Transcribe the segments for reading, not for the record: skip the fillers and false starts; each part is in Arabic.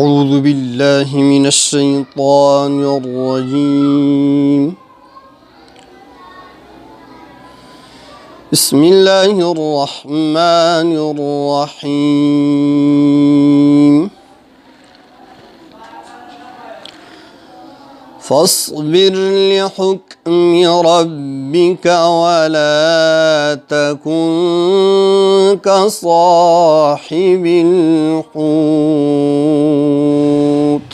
أعوذ بالله من الشيطان الرجيم. بسم الله الرحمن الرحيم. فاصبر لحكم ربك ولا تكن كصاحب الحوت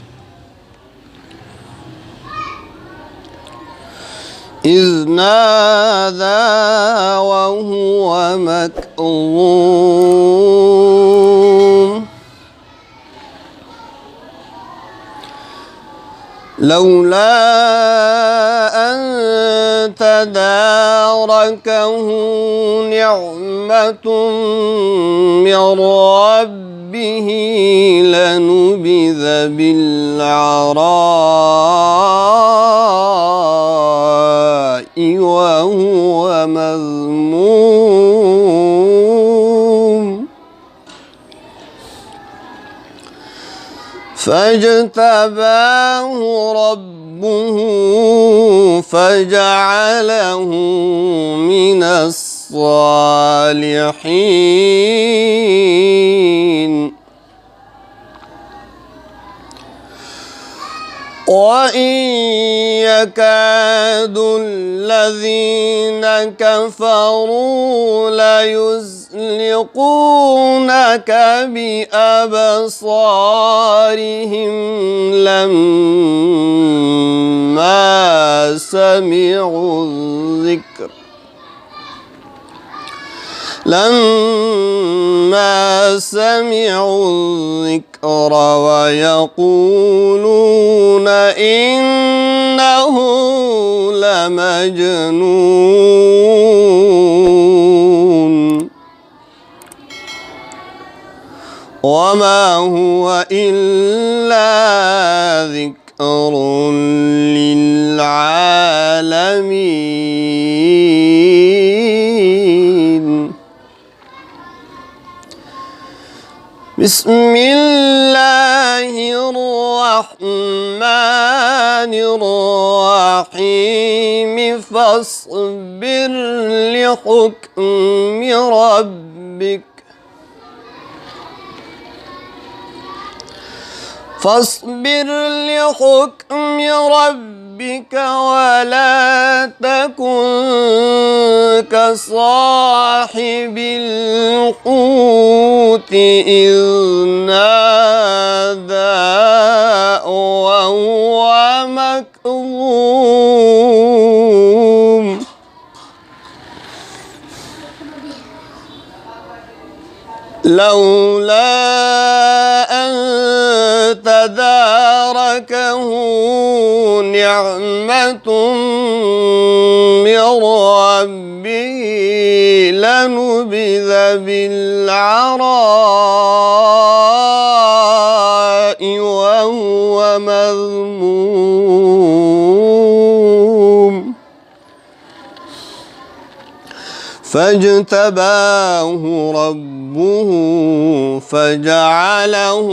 إذ نادى وهو مكظوم لولا أن تداركه نعمة من ربه لنبذ بالعراء وهو مذموم فاجتباه ربه فجعله من الصالحين وإن يكاد الذين كفروا ليزلقونك بأبصارهم لما سمعوا الذكر ويقولون إنه لمجنون وما هو إلا ذكر للعالمين. بسم الله الرحمن الرحيم. فاصبر لحكم ربك ولا تكن كصاحب الحوت إذ نادى وهو مكظوم لولا أن تداركه نعمة من ربه لنبذ بالعراء وهو مذموم فاجتباه ربه فجعله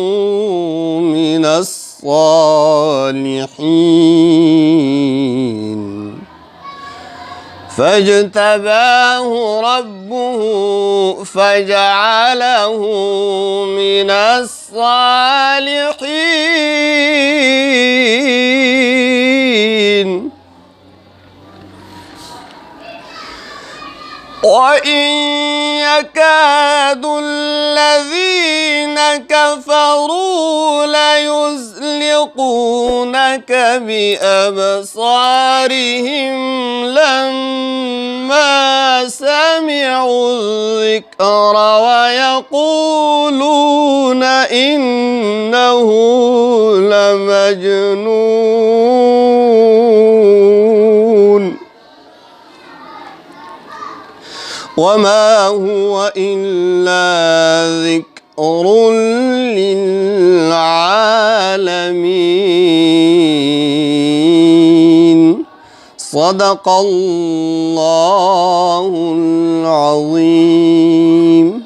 من الصالحين وإن يكاد الذين كفروا ليزلقونك بأبصارهم لما سمعوا الذكر ويقولون إنه لمجنون وما هو إلا ذكر للعالمين. صدق الله العظيم.